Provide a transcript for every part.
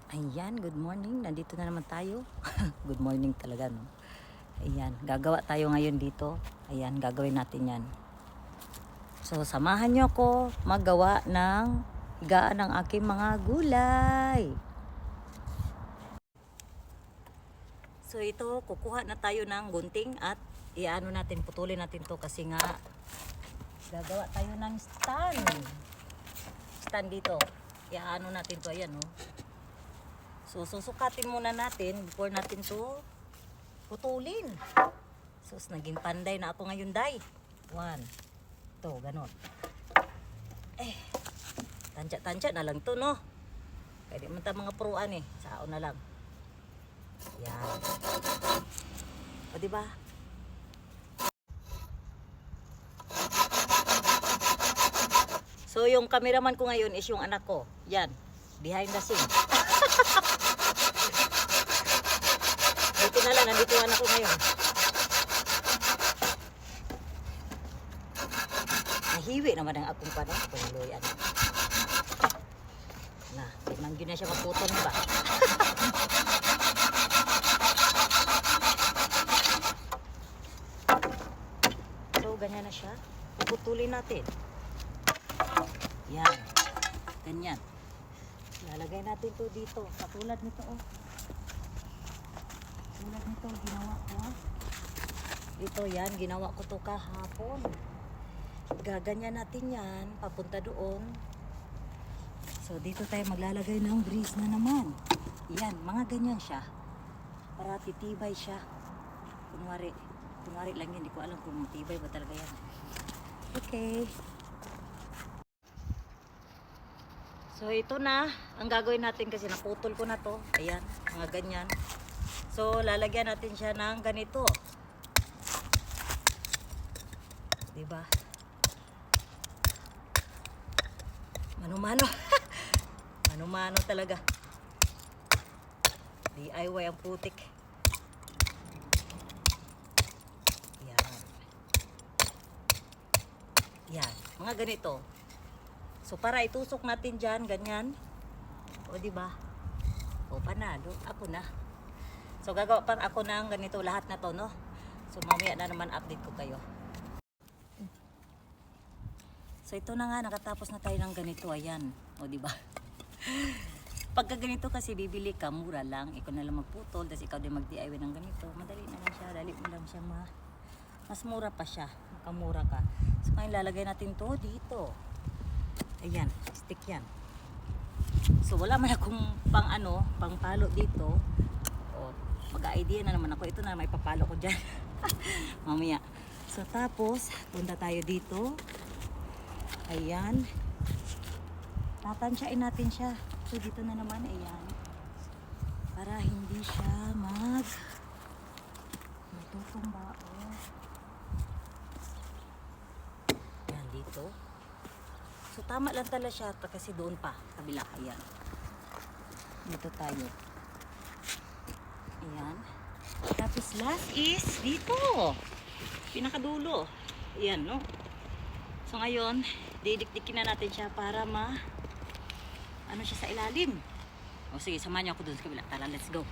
Ayan, good morning. Nandito na naman tayo. Good morning talaga, no? Ayan, gagawa tayo ngayon dito. Ayan, gagawin natin yan. So, samahan nyo ako maggawa ng higaan ng aking mga gulay. So, ito, kukuha na tayo ng gunting at iano natin, putulin natin to kasi nga gagawa tayo ng stand. Stand dito. Iano natin to, ayan, no? So, susukatin muna natin before natin to putulin. So, naging panday na ako ngayon, day. 1. To, ganon. Tansya-tansya na lang to, no? Pwede man ta mga puruan eh. Sao na lang. Yan. O, diba? So, yung cameraman ko ngayon is yung anak ko. Yan. Behind the scene. Buti na lang, nandito yung anak ko ngayon. Nahiwi naman ang akong pano. Pangaloyan. Na, limang yun na siya maputol, diba? So, ganyan na siya. Puputulin natin. Yan. Ganyan. Lalagay natin to dito. Katulad nito, oh. Katulad nito, ginawa ko. Ito, yan. Ginawa ko to kahapon. Gaganyan natin yan. Papunta doon. So, dito tayo maglalagay ng grease na naman. Yan. Mga ganyan siya. Para titibay siya. Kunwari lang yan. Hindi ko alam kung matibay ba talaga yan. Okay. So, ito na ang gagawin natin kasi naputol ko na to. Ayan, mga ganyan. So, lalagyan natin siya ng ganito. Diba? Mano-mano. Mano-mano talaga. DIY ang putik. Yan. Yan, mga ganito. So, para itusok natin dyan, ganyan. O, diba? O, panalo. Ako na. So, gagawa pang ako ng ganito. Lahat na to, no? So, mamaya na naman update ko kayo. So, ito na nga. Nakatapos na tayo ng ganito. Ayan. O, diba? Pagka ganito kasi bibili ka, mura lang. Ikaw na lang magputol. Tapos ikaw din mag-DIY ng ganito. Madali na lang siya. Dali mo lang siya mas mura pa siya. Makamura ka. So, ngayon lalagay natin to dito. Ayan, stick yan. So, wala man akong pang palo dito. O, mag-idea na naman ako. Ito na, may papalo ko dyan. Mamaya. So, tapos, punta tayo dito. Ayan. Tatansyain natin siya. So, dito na naman, ayan. Para hindi siya magtutumba. O. Ayan, dito. So, tama lang talaga siya kasi doon pa, kabila. Ayan. Dito tayo. Ayan. Tapos last is dito. Pinakadulo. Ayan, no? So, ngayon, didikdikin na natin siya para ano siya sa ilalim. O, sige, samahan niyo ako doon sa kabila. Tara, let's go.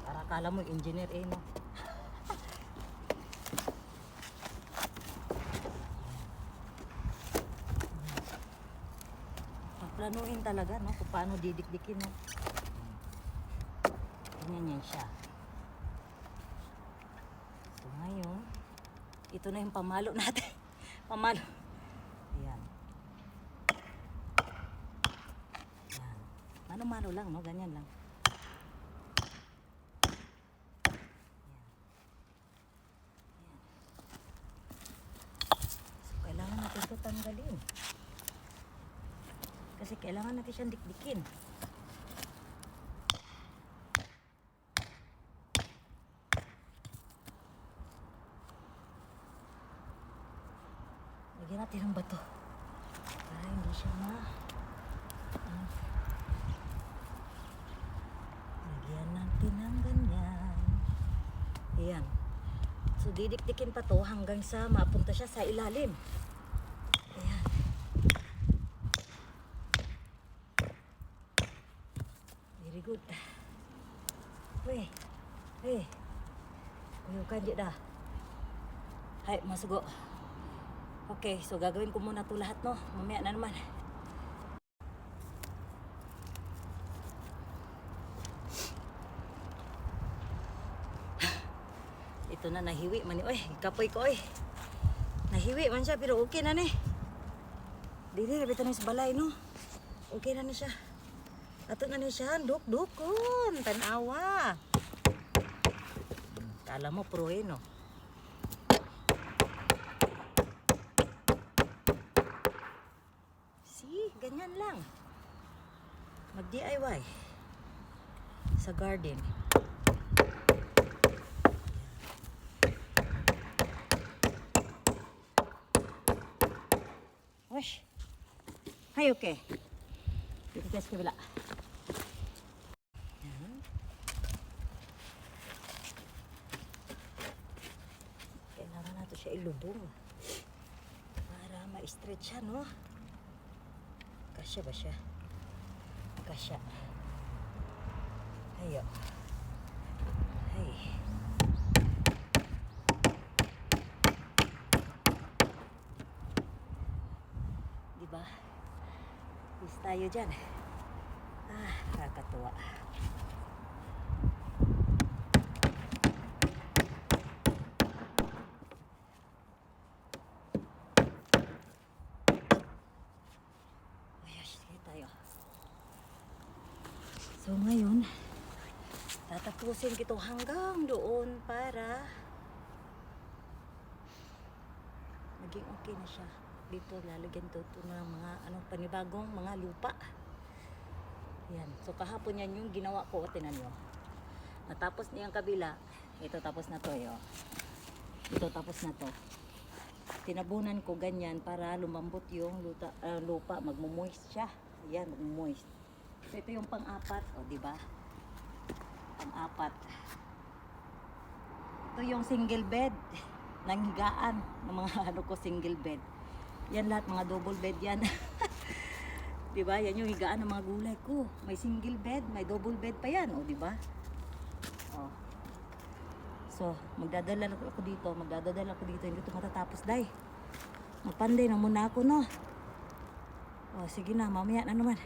Para akala mo, engineer no? Planuhin talaga, no? Kung paano didikdikin, no? Ganyan yan siya. So, ngayon, ito na yung pamalo natin. Pamalo. Ayan. Ayan. Mano-mano lang, no? Ganyan lang. Ayan. So, kailangan natin ito tanggalin. Kasi kailangan natin siyang dikdikin. Lagyan natin ng bato. Para hindi siya lagyan natin ng ganyan. Ayan. So, didikdikin pa to hanggang sa mapunta siya sa ilalim. Ayan. good. Weh. Hey. Uyo kanji dah. Hay, masugo. Okay, so gagawin ko muna to lahat, no? Mamaya na naman. Ito na, nahiwi man ni. Oy, kapoy ko, oy. Nahiwi man siya, pero okay na ni. Dili, rabito na sa balay, no? Okay na ni siya. Ato na ni siya, duk-dukon, tanawa. Kala mo, pro eh, no? See, ganyan lang. Mag-DIY sa garden. Wash. Hay, okay. Dito tayo sa kabila. Yan. Kailangan natin siya ilubong para ma-stretch siya, no? Kasya ba siya? Kasya. Ayo. Ay. Diba? Is tayo dyan. Ah, kakatuwa. Sige tayo. So ngayon, tatapusin kito hanggang doon para maging okay na siya. Dito lalagyan to ng mga panibagong mga lupa. Yan. So kahapon yan yung ginawa ko, tinan nyo. Natapos niya ang kabila. Ito tapos na to, yo. Ito tapos na to. Tinabunan ko ganyan para lumambot yung lupa, magmo-moist siya. Ayan, magmo-moist. So ito yung pang-apat, o di ba? Pang-apat. Ito yung single bed ng higaan ng mga ko single bed. Yan lahat mga double bed yan. 'Di ba? Yan yung higaan ng mga gulay ko. May single bed, may double bed pa yan, o di ba? Oh. So, magdadala ako dito, hindi ito matatapos, day. Magpanday na muna ako, no? Oh, sige na, mamaya na naman.